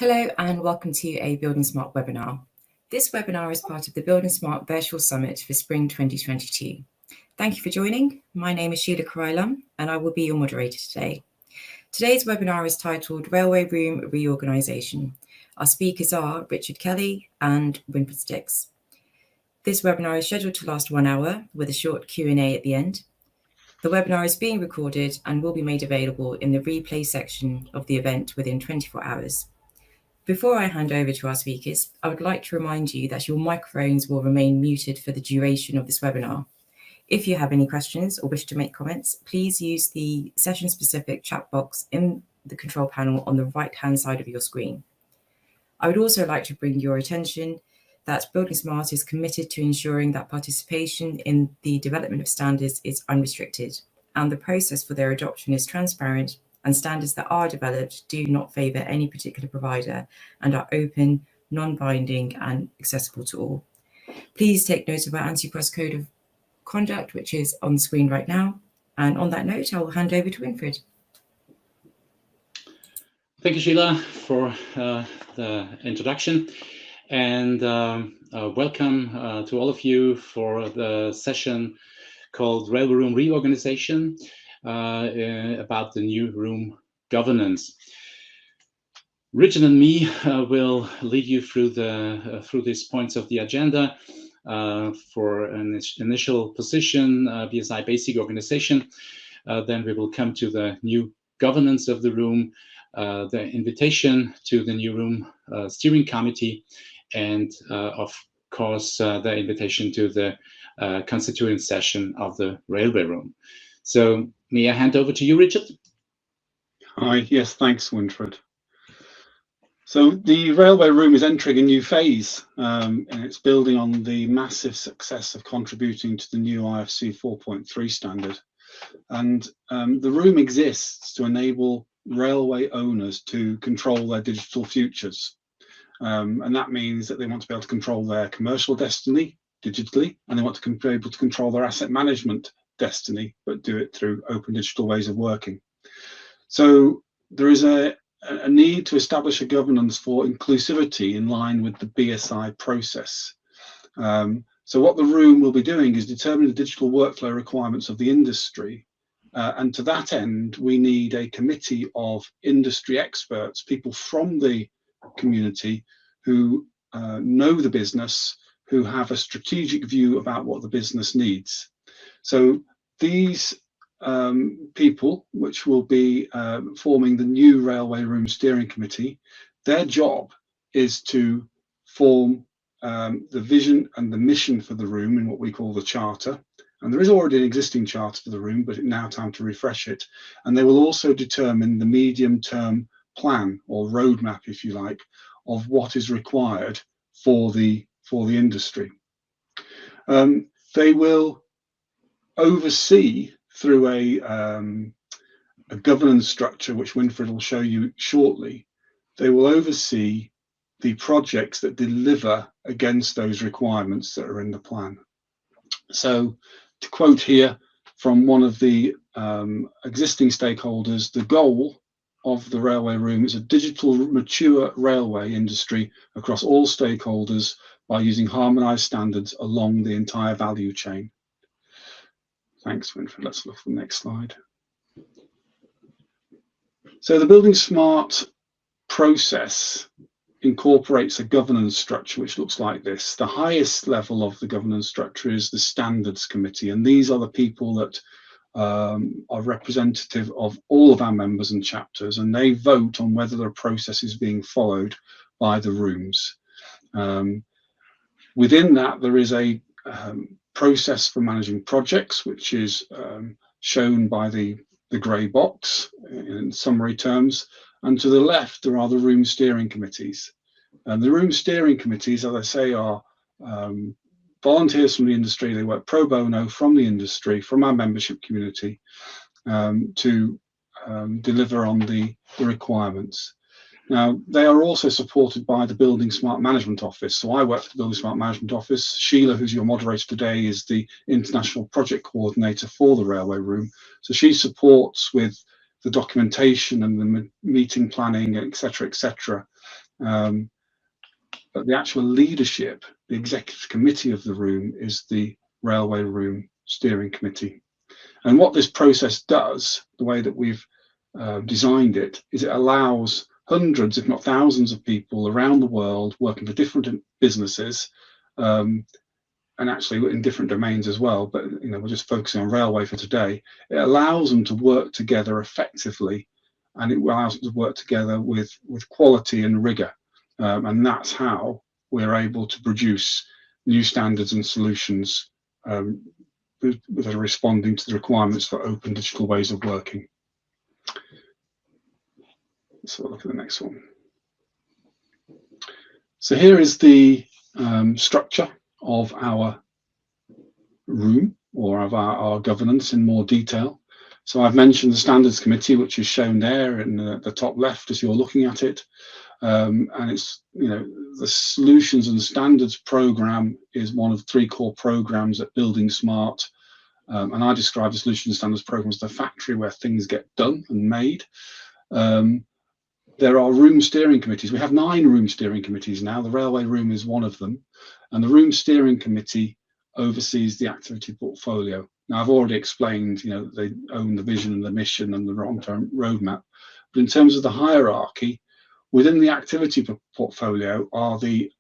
Hello and welcome to a buildingSMART webinar. This webinar is part of the buildingSMART Virtual Summit for Spring 2022. Thank you for joining. My name is Sheila Karailam and I will be your moderator today. Today's webinar is titled Railway Room Reorganisation. Our speakers are Richard Kelly and Winfried Stix. This webinar is scheduled to last 1 hour with a short Q&A at the end. The webinar is being recorded and will be made available in the replay section of the event within 24 hours. Before I hand over to our speakers, I would like to remind you that your microphones will remain muted for the duration of this webinar. If you have any questions or wish to make comments, please use the session-specific chat box in the control panel on the right-hand side of your screen. I would also like to bring your attention that buildingSMART is committed to ensuring that participation in the development of standards is unrestricted, and the process for their adoption is transparent, and standards that are developed do not favour any particular provider and are open, non-binding and accessible to all. Please take note of our anti-trust code of conduct, which is on the screen right now. And on that note, I will hand over to Winfried. Thank you, Sheila, for the introduction. And welcome to all of you for the session called Railway Room Reorganisation about the new room governance. Richard and me will lead you through these points of the agenda for an initial position, BSI basic organization. Then we will come to the new governance of the room, the invitation to the new room steering committee, and of course the invitation to the constituent session of the railway room. So may I hand over to you, Richard? Hi, yes, thanks, Winfried. So the railway room is entering a new phase, and it's building on the massive success of contributing to the new IFC 4.3 standard. And the room exists to enable railway owners to control their digital futures. And that means that they want to be able to control their commercial destiny digitally, and they want to be able to control their asset management destiny, but do it through open digital ways of working. So there is a need to establish a governance for inclusivity in line with the BSI process. So what the room will be doing is determining the digital workflow requirements of the industry. And to that end, we need a committee of industry experts, people from the community who know the business, who have a strategic view about what the business needs. So these people, which will be forming the new Railway Room Steering Committee, their job is to form the vision and the mission for the room in what we call the charter. And there is already an existing charter for the room, but it's now time to refresh it. And they will also determine the medium-term plan or roadmap, if you like, of what is required for the industry. They will oversee through a governance structure, which Winfried will show you shortly. They will oversee the projects that deliver against those requirements that are in the plan. So to quote here from one of the existing stakeholders, the goal of the railway room is a digital mature railway industry across all stakeholders by using harmonized standards along the entire value chain. Thanks, Winfried. Let's look at the next slide. So the buildingSMART process incorporates a governance structure which looks like this. The highest level of the governance structure is the standards committee, and these are the people that are representative of all of our members and chapters, and they vote on whether the process is being followed by the rooms. Within that, there is a process for managing projects, which is shown by the grey box in summary terms. And to the left, there are the room steering committees. And the room steering committees, as I say, are volunteers from the industry. They work pro bono from the industry, from our membership community, to deliver on the requirements. Now, they are also supported by the buildingSMART Management Office. So I work for the buildingSMART Management Office. Sheila, who's your moderator today, is the International Project Coordinator for the Railway Room. So she supports with the documentation and the meeting planning, etc., etc. But the actual leadership, the executive committee of the room, is the Railway Room Steering Committee. And what this process does, the way that we've designed it, is it allows hundreds, if not thousands, of people around the world working for different businesses, and actually in different domains as well. But we're just focusing on railway for today. It allows them to work together effectively, and it allows them to work together with quality and rigor. And that's how we're able to produce new standards and solutions that are responding to the requirements for open digital ways of working. Let's have a look at the next one. So here is the structure of our room, or of our governance in more detail. So I've mentioned the Standards Committee, which is shown there in the top left as you're looking at it. And it's, the Solutions and Standards Programme is one of 3 core programs at buildingSMART. And I describe the Solutions and Standards Programme as the factory where things get done and made. There are room steering committees. We have 9 room steering committees now. The Railway Room is one of them. And the Room Steering Committee oversees the activity portfolio. Now, I've already explained, they own the vision and the mission and the long-term roadmap. But in terms of the hierarchy, within the activity portfolio are the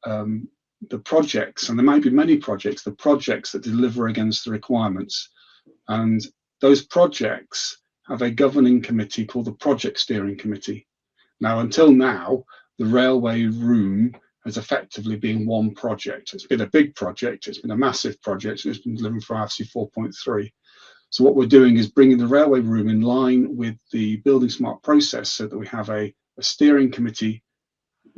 projects, and there might be many projects, the projects that deliver against the requirements. And those projects have a governing committee called the Project Steering Committee. Now, until now, the Railway Room has effectively been one project. It's been a big project, it's been a massive project, and it's been delivering for RWR3 4.3. So what we're doing is bringing the Railway Room in line with the buildingSMART process, so that we have a steering committee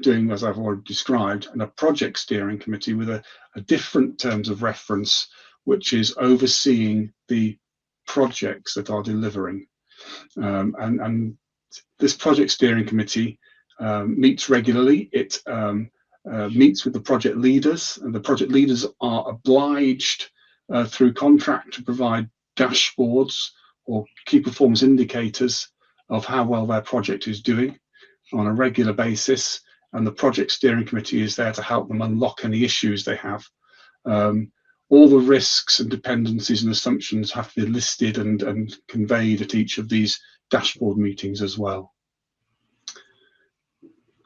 doing, as I've already described, and a project steering committee with a different terms of reference, which is overseeing the projects that are delivering. And this project steering committee meets regularly. It meets with the project leaders, and the project leaders are obliged through contract to provide dashboards or key performance indicators of how well their project is doing on a regular basis. And the project steering committee is there to help them unlock any issues they have. All the risks and dependencies and assumptions have to be listed and conveyed at each of these dashboard meetings as well.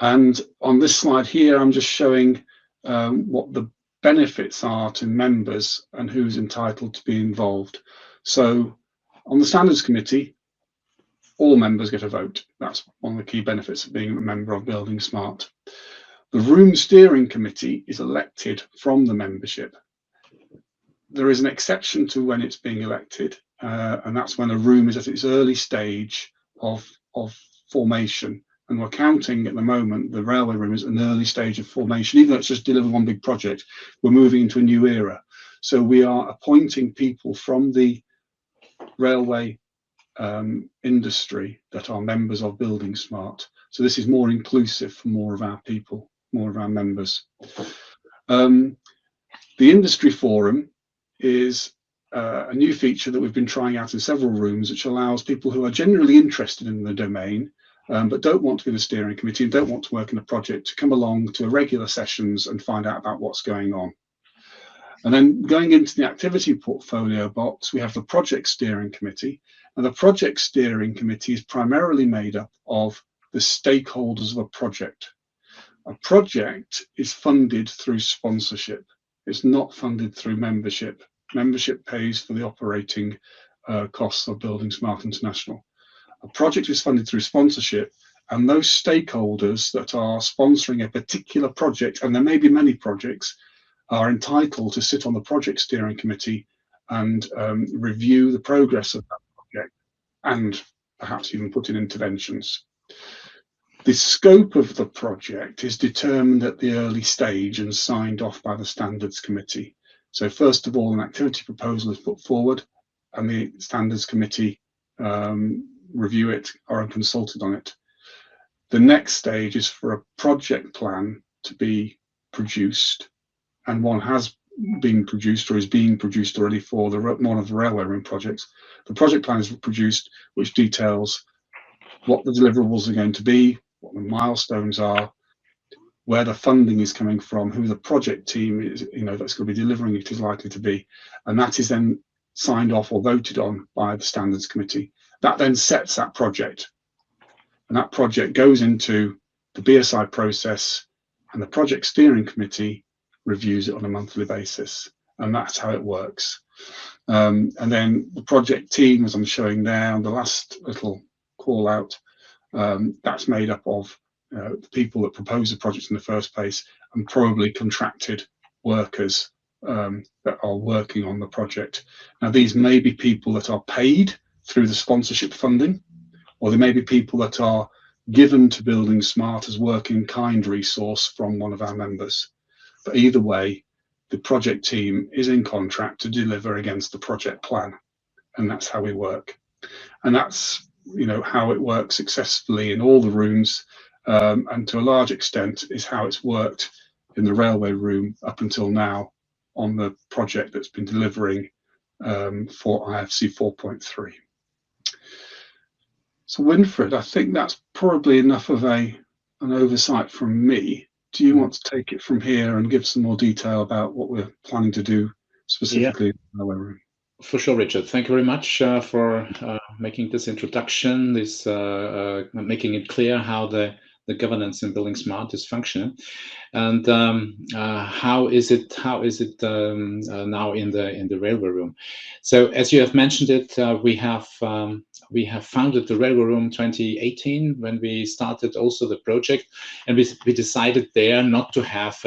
And on this slide here, I'm just showing what the benefits are to members and who's entitled to be involved. So on the Standards Committee, all members get a vote. That's one of the key benefits of being a member of buildingSMART. The Room Steering Committee is elected from the membership. There is an exception to when it's being elected, and that's when a room is at its early stage of formation. And we're counting at the moment, the Railway Room is an early stage of formation. Even though it's just delivering one big project, we're moving into a new era. So we are appointing people from the railway industry that are members of buildingSMART. So this is more inclusive for more of our people, more of our members. The Industry Forum is a new feature that we've been trying out in several rooms, which allows people who are generally interested in the domain but don't want to be in the steering committee and don't want to work in a project to come along to regular sessions and find out about what's going on. And then going into the activity portfolio box, we have the project steering committee. And the project steering committee is primarily made up of the stakeholders of a project. A project is funded through sponsorship. It's not funded through membership. Membership pays for the operating costs of buildingSMART International. A project is funded through sponsorship, and those stakeholders that are sponsoring a particular project, and there may be many projects, are entitled to sit on the project steering committee and review the progress of that project and perhaps even put in interventions. The scope of the project is determined at the early stage and signed off by the Standards Committee. So first of all, an activity proposal is put forward and the Standards Committee review it or are consulted on it. The next stage is for a project plan to be produced, and one has been produced or is being produced already for one of the Railway Room projects. The project plan is produced, which details what the deliverables are going to be, what the milestones are, where the funding is coming from, who the project team is, that's going to be delivering it is likely to be, and that is then signed off or voted on by the standards committee. That then sets that project, and that project goes into the BSI process, and the project steering committee reviews it on a monthly basis, and that's how it works. And then the project team, as I'm showing there, the last little call out, that's made up of the people that propose the project in the first place, and probably contracted workers that are working on the project. Now, these may be people that are paid through the sponsorship funding, or they may be people that are given to buildingSMART as work-in-kind resource from one of our members. But either way, the project team is in contract to deliver against the project plan, and that's how we work. And that's how it works successfully in all the rooms, and to a large extent is how it's worked in the railway room up until now on the project that's been delivering for IFC 4.3. So Winfried, I think that's probably enough of an oversight from me. Do you want to take it from here and give some more detail about what we're planning to do specifically in the railway room? For sure, Richard. Thank you very much for making this introduction, making it clear how the governance in buildingSMART is functioning, and how is it now in the railway room. So, as you have mentioned it, we have founded the railway room 2018 when we started also the project, and we decided there not to have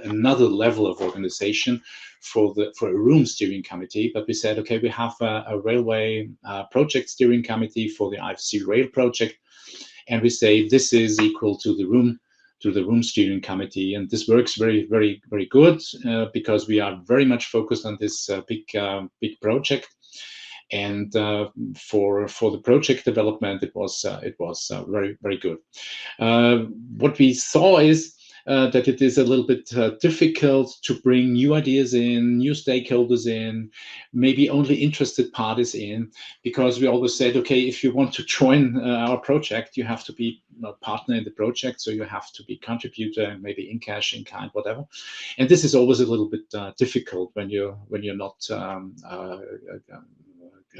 another level of organization for a room steering committee, but we said, okay, we have a railway project steering committee for the IFC rail project, and we say this is equal to the room steering committee, and this works very, very, very good because we are very much focused on this big project. And for the project development, it was very, very good. What we saw is that it is a little bit difficult to bring new ideas in, new stakeholders in, maybe only interested parties in, because we always said, okay, if you want to join our project, you have to be a partner in the project, so you have to be contributor, maybe in cash, in kind, whatever. And this is always a little bit difficult when you're not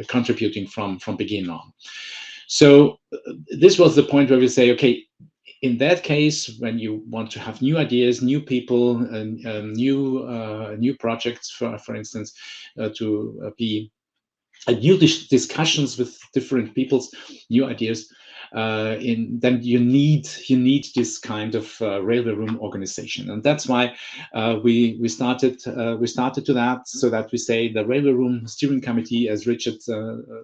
contributing from beginning on. So this was the point where we say, okay, in that case, when you want to have new ideas, new people, and new projects, for instance, to be new discussions with different people's new ideas, then you need this kind of railway room organization, and that's why we started to that, so that we say the railway room steering committee, as Richard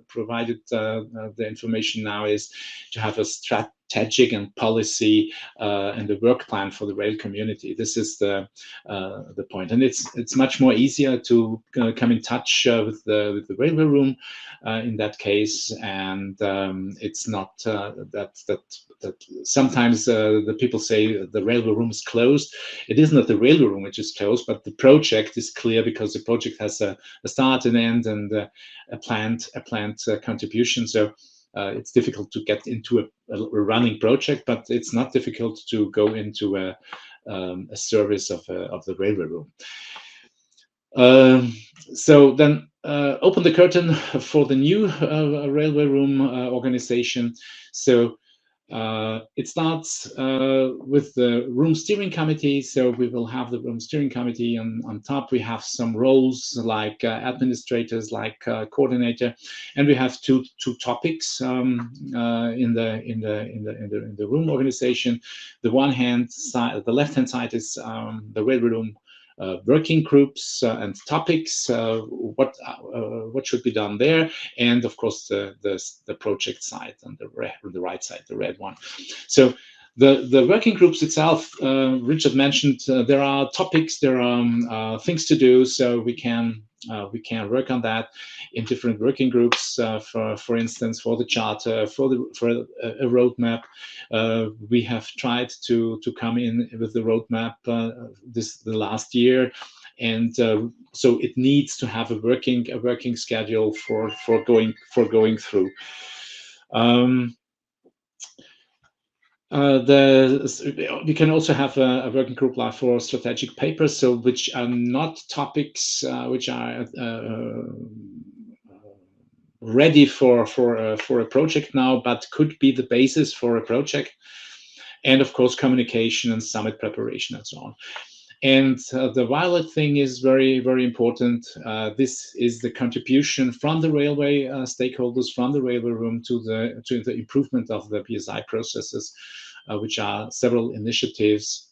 provided the information now, is to have a strategic and policy and the work plan for the rail community. This is the point, and it's much more easier to come in touch with the railway room in that case, and it's not that sometimes the people say the railway room is closed. It is not the railway room which is closed, but the project is clear, because the project has a start and end and a planned contribution. So it's difficult to get into a running project, but it's not difficult to go into a service of the railway room. So then open the curtain for the new railway room organization. So it starts with the room steering committee. So we will have the room steering committee, and on top we have some roles like administrators, like coordinator, and we have two topics in the room organization. The one hand side, the left hand side, is the railway room working groups and topics, what should be done there, and of course the project side on the right side, the red one. So the working groups itself, Richard mentioned, there are topics, there are things to do, so we can work on that in different working groups. For instance, for the charter, for a roadmap, we have tried to come in with the roadmap the last year, and so it needs to have a working schedule for going through. We can also have a working group like for strategic papers, so which are not topics which are ready for a project now, but could be the basis for a project, and of course communication and summit preparation and so on. And the violet thing is very, very important. This is the contribution from the railway stakeholders, from the railway room to the improvement of the PSI processes, which are several initiatives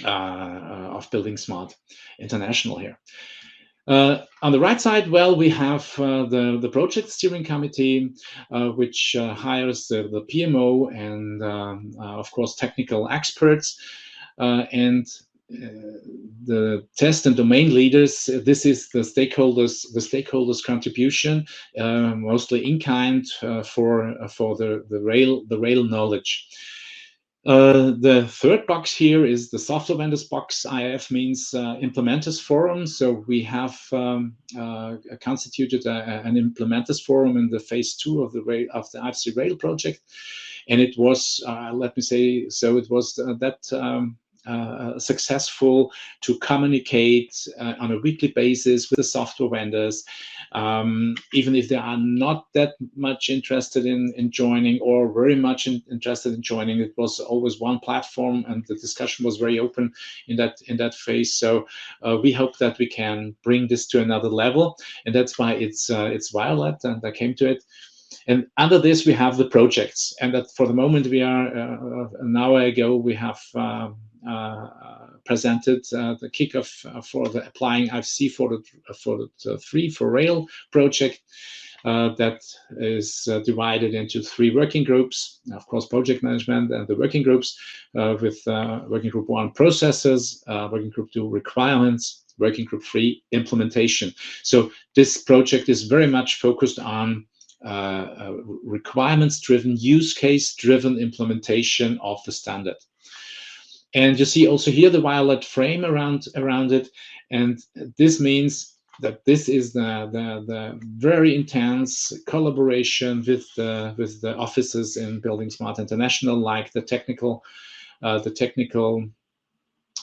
of buildingSMART International here. On the right side, well, we have the project steering committee, which hires the PMO and, of course, technical experts. And the test and domain leaders. This is the stakeholders' contribution, mostly in kind for the rail knowledge. The third box here is the software vendors box. IF means implementers forum. So we have constituted an implementers forum in the phase 2 of the IFC Rail project, and it was, let me say, so it was successful to communicate on a weekly basis with the software vendors, even if they are not that much interested in joining or very much interested in joining. It was always one platform, and the discussion was very open in that phase. So we hope that we can bring this to another level, and that's why it's violet, and I came to it. And under this, we have the projects, and that for the moment we are an hour ago we have presented the kickoff for the applying IFC for the 3 for rail project. That is divided into 3 working groups, of course, project management and the working groups, with working group 1 processes, working group 2 requirements, working group 3 implementation. So this project is very much focused on requirements-driven, use case-driven implementation of the standard. And you see also here the violet frame around it, and this means that this is the very intense collaboration with the offices in buildingSMART International, like the technical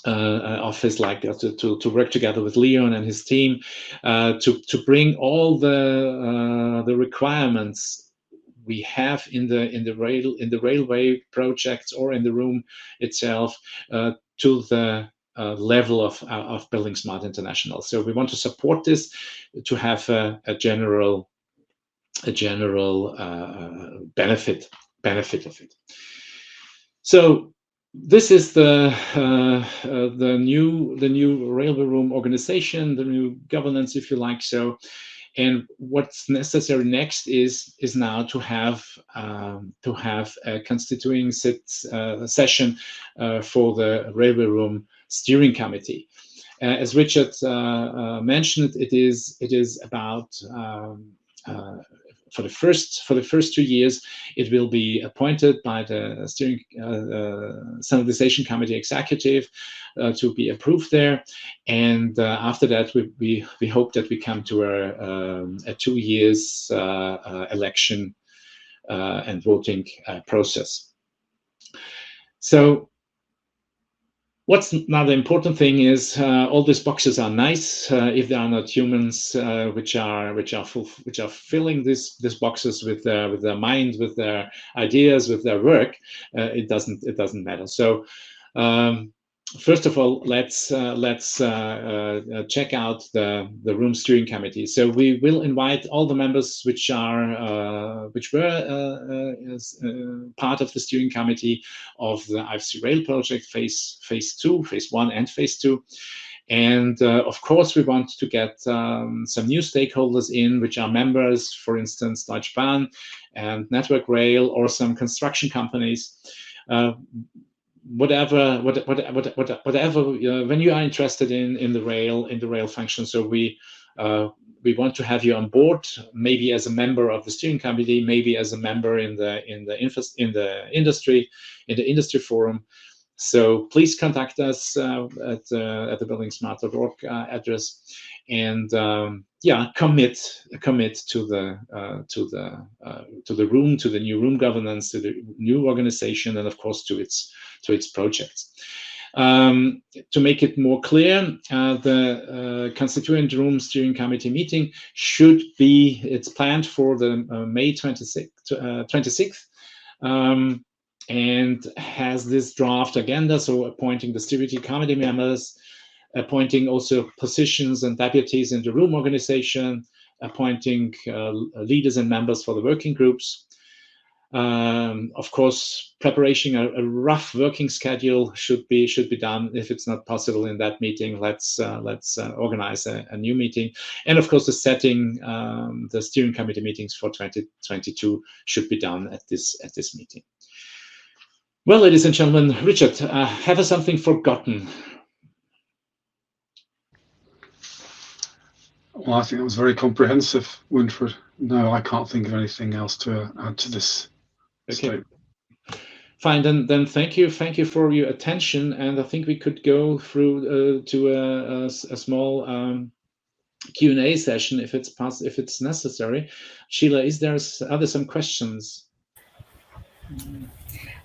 office, like to work together with Leon and his team to bring all the requirements we have in the railway projects or in the room itself to the level of buildingSMART International. So we want to support this to have a general benefit of it. So this is the new railway room organization, the new governance, if you like. So, and what's necessary next is now to have a constituting session for the railway room steering committee. As Richard mentioned, it is about for the first 2 years, it will be appointed by the steering standardization committee executive to be approved there, and after that, we hope that we come to a 2 years election and voting process. So, what's another important thing is all these boxes are nice if they are not humans which are filling these boxes with their mind, with their ideas, with their work. It doesn't matter. So first of all, let's check out the room steering committee. So we will invite all the members which were part of the steering committee of the IFC Rail project phase 2, phase 1 and phase 2. And of course, we want to get some new stakeholders in, which are members, for instance, Deutsche Bahn and Network Rail, or some construction companies. Whatever, when you are interested in the rail function. So we want to have you on board, maybe as a member of the steering committee, maybe as a member in the industry forum. So please contact us at the buildingSMART.org address, and yeah, commit to the room, to the new room governance, to the new organization, and of course to its projects. To make it more clear, the Constituent Room Steering Committee meeting it's planned for the May 26th, and has this draft agenda, so appointing the steering committee members, appointing also positions and deputies in the room organization, appointing leaders and members for the working groups. Of course, preparation, a rough working schedule should be done. If it's not possible in that meeting, let's organize a new meeting. And of course, the setting, the steering committee meetings for 2022 should be done at this meeting. Well, ladies and gentlemen, Richard, have I something forgotten? Well, I think it was very comprehensive, Winfried. No, I can't think of anything else to add to this. Okay. Fine, then thank you for your attention, and I think we could go through to a small Q&A session if it's necessary. Sheila, are there some questions?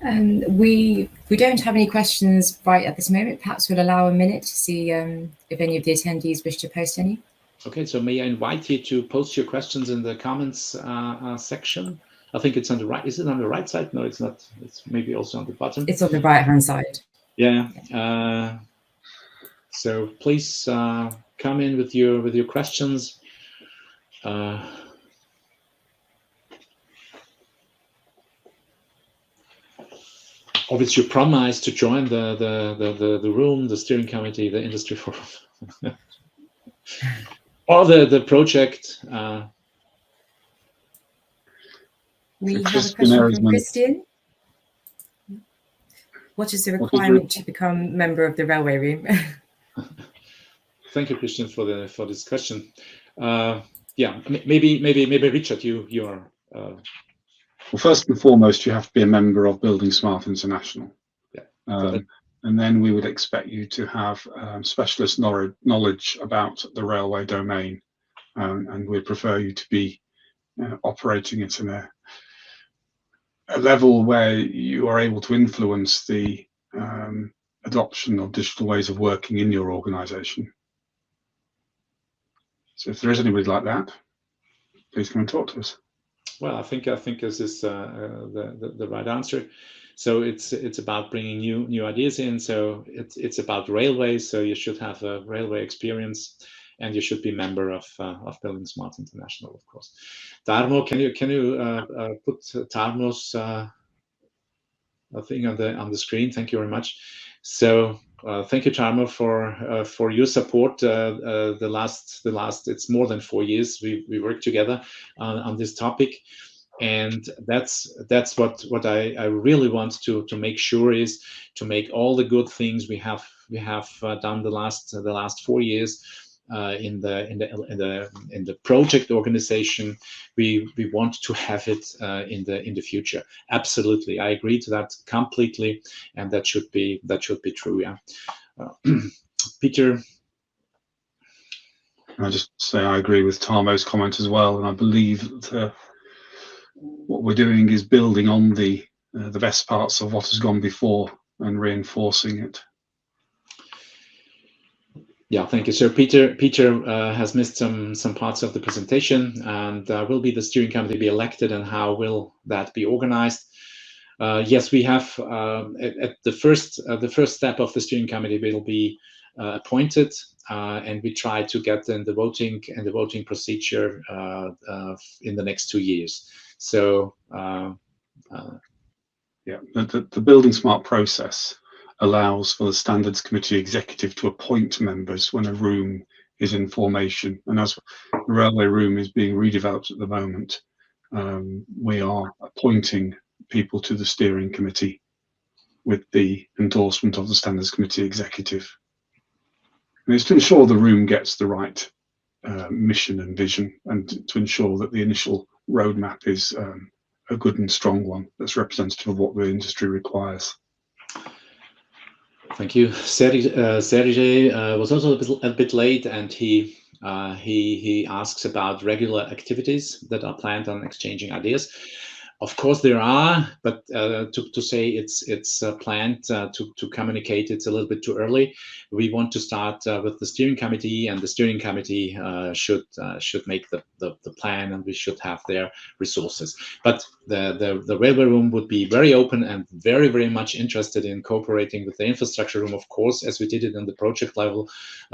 We don't have any questions right at this moment. Perhaps we'll allow a minute to see if any of the attendees wish to post any. Okay, so may I invite you to post your questions in the comments section? I think it's on the right. Is it on the right side? No, it's not. It's maybe also on the bottom. It's on the right-hand side. Yeah. So please come in with your questions. Obviously, you promise to join the room, the steering committee, the industry forum, or the project. We have a question from Christian. What is the requirement to become a member of the railway room? Thank you, Christian, for this question. Yeah, maybe Richard, you are. Well, first and foremost, you have to be a member of buildingSMART International. Yeah. And then we would expect you to have specialist knowledge about the railway domain, and we'd prefer you to be operating it in a level where you are able to influence the adoption of digital ways of working in your organization. So if there is anybody like that, please come and talk to us. Well, I think this is the right answer. So it's about bringing new ideas in. So it's about railways. So you should have a railway experience, and you should be a member of buildingSMART International, of course. Tarmo, can you put Tarmo's thing on the screen? Thank you very much. So thank you, Tarmo, for your support. The last it's more than 4 years we worked together on this topic, and that's what I really want to make sure is to make all the good things we have done the last 4 years. In the project organization, we want to have it in the future. Absolutely, I agree to that completely, and that should be true. Yeah, Peter. I just say I agree with Tarmo's comment as well, and I believe that what we're doing is building on the best parts of what has gone before and reinforcing it. Yeah, thank you, sir. Peter has missed some parts of the presentation, and will the steering committee be elected, and how will that be organized? Yes, we have at the first step of the steering committee will be appointed, and we try to get in the voting procedure in the next 2 years. So yeah, the buildingSMART process allows for the Standards Committee executive to appoint members when a room is in formation. And as the railway room is being redeveloped at the moment, we are appointing people to the steering committee with the endorsement of the Standards Committee executive. And it's to ensure the room gets the right mission and vision, and to ensure that the initial roadmap is a good and strong one that's representative of what the industry requires. Thank you. Sergey was also a bit late, and he He asks about regular activities that are planned on exchanging ideas. Of course, there are, but to say it's planned to communicate, it's a little bit too early. We want to start with the steering committee, and the steering committee should make the plan, and we should have their resources. But the railway room would be very open and very, very much interested in cooperating with the infrastructure room, of course, as we did it on the project level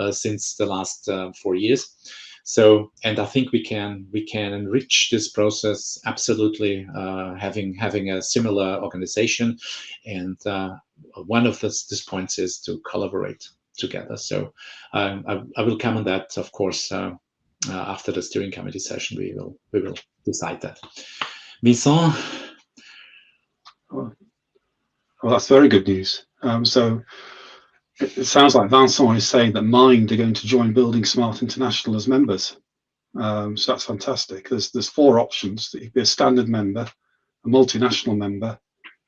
since the last 4 years. So, and I think we can enrich this process absolutely, having a similar organization, and one of these points is to collaborate together. So I will come on that, of course, after the steering committee session. We will decide that. Vincent? Well, that's very good news. So it sounds like Vincent is saying that Mind are going to join buildingSMART International as members. So that's fantastic. There's 4 options. You could be a standard member, a multinational member,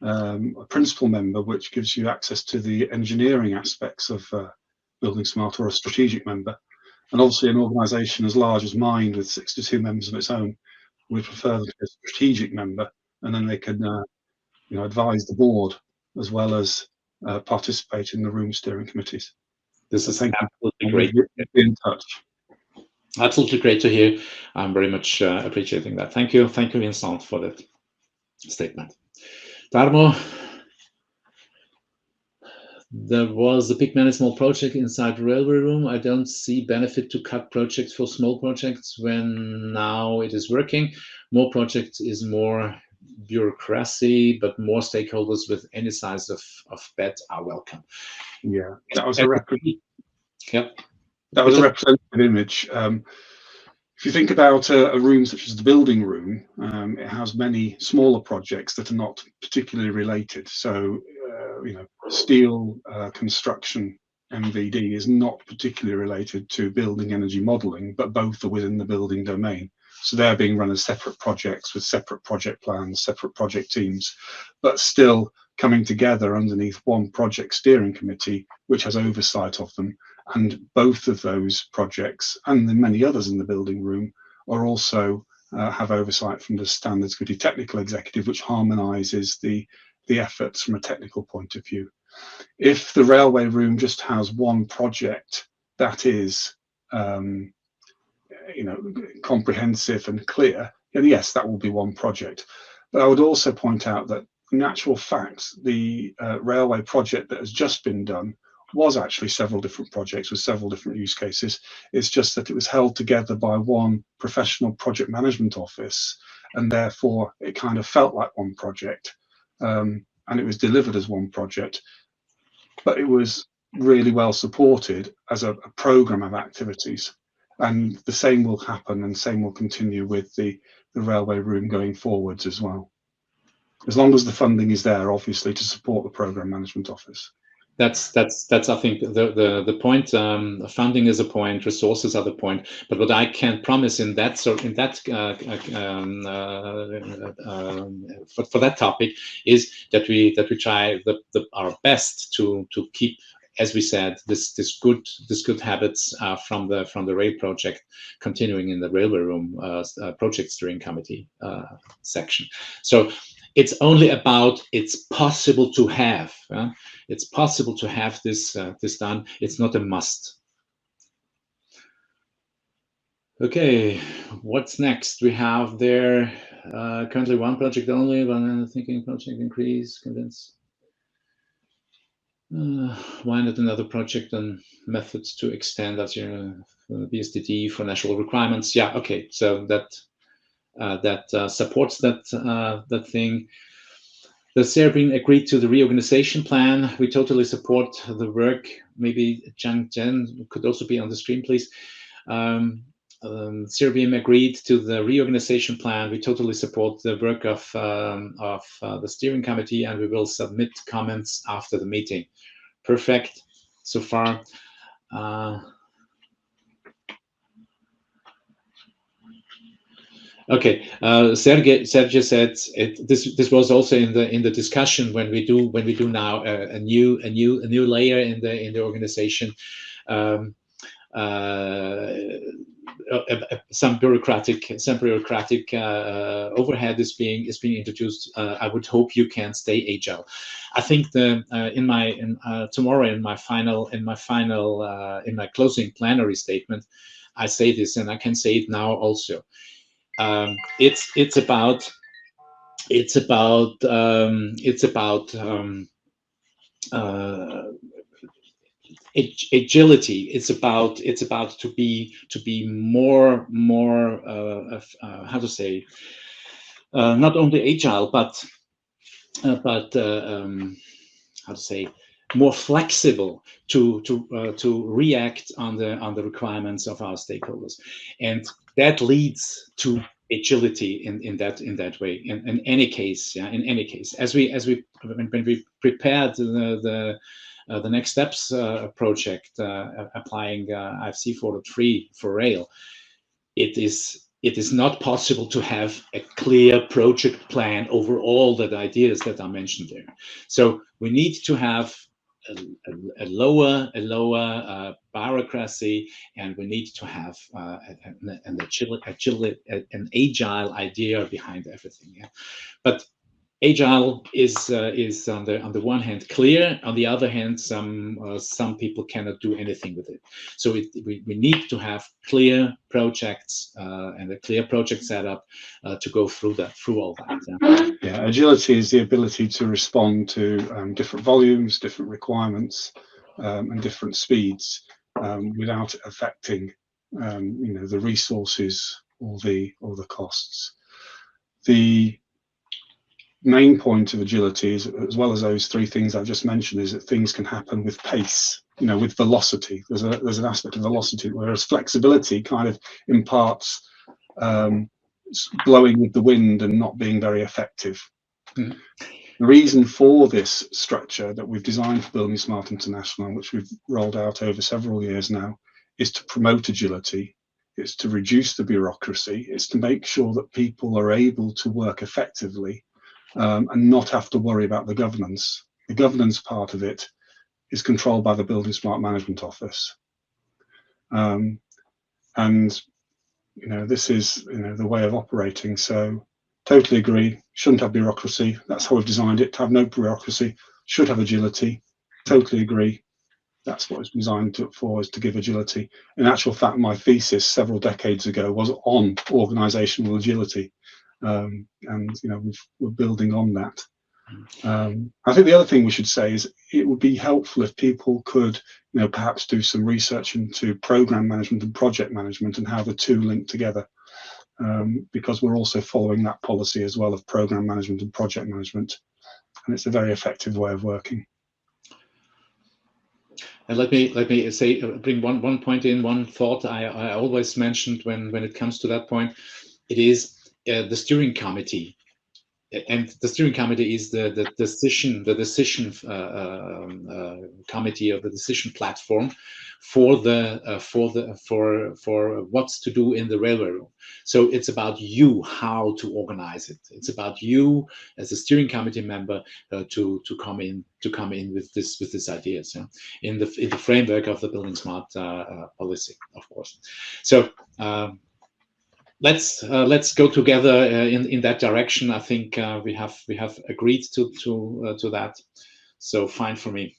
a principal member, which gives you access to the engineering aspects of buildingSMART, or a strategic member. And obviously an organisation as large as Mind with 62 members of its own, we prefer them to be a strategic member, and then they can advise the board as well as participate in the room steering committees. This is absolutely great. Be in touch. Absolutely great to hear. I'm very much appreciating that. Thank you, Vincent, for that statement. Tarmo, there was a big many small project inside the railway room. I don't see benefit to cut projects for small projects when now it is working. More projects is more bureaucracy, but more stakeholders with any size of bet are welcome. Yeah, that was a Yep. That was a representative image. If you think about a room such as the building room, it has many smaller projects that are not particularly related. So, steel construction MVD is not particularly related to building energy modelling, but both are within the building domain. So they're being run as separate projects with separate project plans, separate project teams, but still coming together underneath one project steering committee, which has oversight of them. And both of those projects, and the many others in the building room, are also have oversight from the Standards Committee Technical Executive, which harmonises the efforts from a technical point of view. If the railway room just has one project that is comprehensive and clear, then yes, that will be one project. But I would also point out that in actual fact, the railway project that has just been done was actually several different projects with several different use cases. It's just that it was held together by one professional project management office, and therefore it kind of felt like one project, and it was delivered as one project, but it was really well supported as a program of activities. And the same will happen, and same will continue with the railway room going forwards as well, as long as the funding is there, obviously, to support the program management office. That's I think the point. Funding is a point, resources are the point. But what I can promise for that topic is that we try our best to keep, as we said, this good habits from the rail project continuing in the railway room project steering committee section. So it's only about it's possible to have. It's possible to have this done. It's not a must. Okay, what's next? We have there currently one project only, one thinking project increase, convince. Why not another project and methods to extend as your BSDD for national requirements? Yeah, okay, so that supports that thing. The Serbin agreed to the reorganization plan. We totally support the work. Maybe Jen could also be on the screen, please. Serbian agreed to the reorganization plan. We totally support the work of the steering committee, and we will submit comments after the meeting. Perfect so far. Okay, Sergey said this was also in the discussion when we do now a new layer in the organization. some bureaucratic overhead is being introduced. I would hope you can stay agile. I think tomorrow in my closing plenary statement, I say this, and I can say it now also. It's about agility. It's about to be more how to say, not only agile, but how to say, more flexible to react on the requirements of our stakeholders, and that leads to agility in that way. In any case, in any case, when we prepared the next steps project, applying IFC 4.3 for rail, it is not possible to have a clear project plan over all the ideas that are mentioned there. So we need to have a lower bureaucracy, and we need to have an agile idea behind everything. Yeah? But agile is on the one hand clear, on the other hand some people cannot do anything with it. So we need to have clear projects and a clear project setup to go through all that. Yeah, agility is the ability to respond to different volumes, different requirements, and different speeds without affecting the resources or the costs. The main point of agility is, as well as those three things I've just mentioned, is that things can happen with pace, with velocity. There's an aspect of velocity, whereas flexibility kind of imparts blowing with the wind and not being very effective. The reason for this structure that we've designed for buildingSMART International, which we've rolled out over several years now, is to promote agility. It's to reduce the bureaucracy. It's to make sure that people are able to work effectively and not have to worry about the governance. The governance part of it is controlled by the buildingSMART Management Office. And this is the way of operating. So totally agree, shouldn't have bureaucracy. That's how we've designed it, to have no bureaucracy. Should have agility. Totally agree. That's what it's designed for, is to give agility. In actual fact, my thesis several decades ago was on organizational agility. And we're building on that. I think the other thing we should say is it would be helpful if people could perhaps do some research into program management and project management and how the two link together, because we're also following that policy as well of program management and project management, and it's a very effective way of working. And let me say, bring one point in, one thought I always mentioned when it comes to that point. It is the steering committee, and the steering committee is the decision committee, or the decision platform for what's to do in the railway room. So it's about you, how to organize it. It's about you as a steering committee member to come in with these ideas, in the framework of the buildingSMART policy, of course. So. Let's go together in that direction. I think we have agreed to that, so fine for me.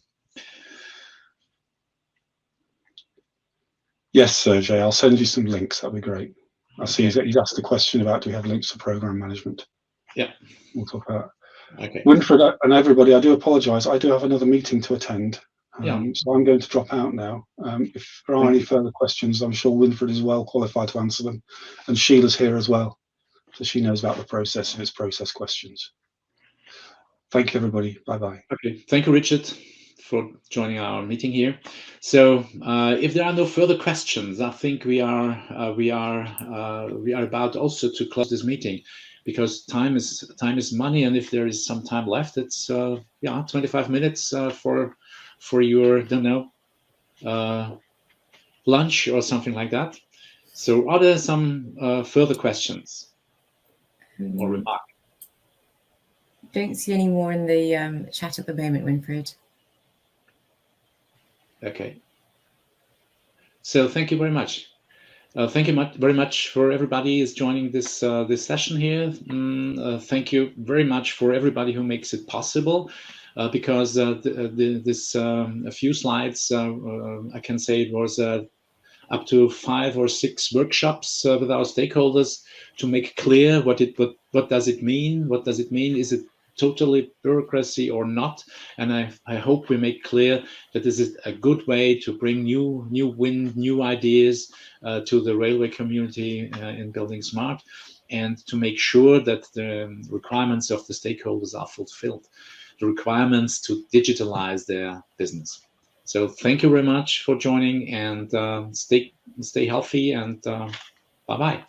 Yes, Sergey, I'll send you some links. That'd be great. I see he's asked a question about, do we have links for program management? Yeah, we'll talk about it. Okay. Winfried and everybody, I do apologise. I do have another meeting to attend. Yeah. So I'm going to drop out now. If there are any further questions, I'm sure Winfried is well qualified to answer them. And Sheila's here as well, so she knows about the process if it's process questions. Thank you, everybody. Bye-bye. Okay. Thank you, Richard, for joining our meeting here. So if there are no further questions, I think we are about also to close this meeting, because time is money, and if there is some time left, it's 25 minutes for your, lunch or something like that. So are there some further questions or remarks? Don't see any more in the chat at the moment, Winfried. Okay. So thank you very much. Thank you very much for everybody is joining this this session here. Thank you very much for everybody who makes it possible, because this a few slides, I can say it was up to 5 or 6 workshops with our stakeholders to make clear what does it mean? What does it mean? Is it totally bureaucracy or not? And I hope we make clear that this is a good way to bring new ideas to the railway community in buildingSMART, and to make sure that the requirements of the stakeholders are fulfilled, the requirements to digitalize their business. So thank you very much for joining, and stay healthy, and bye-bye.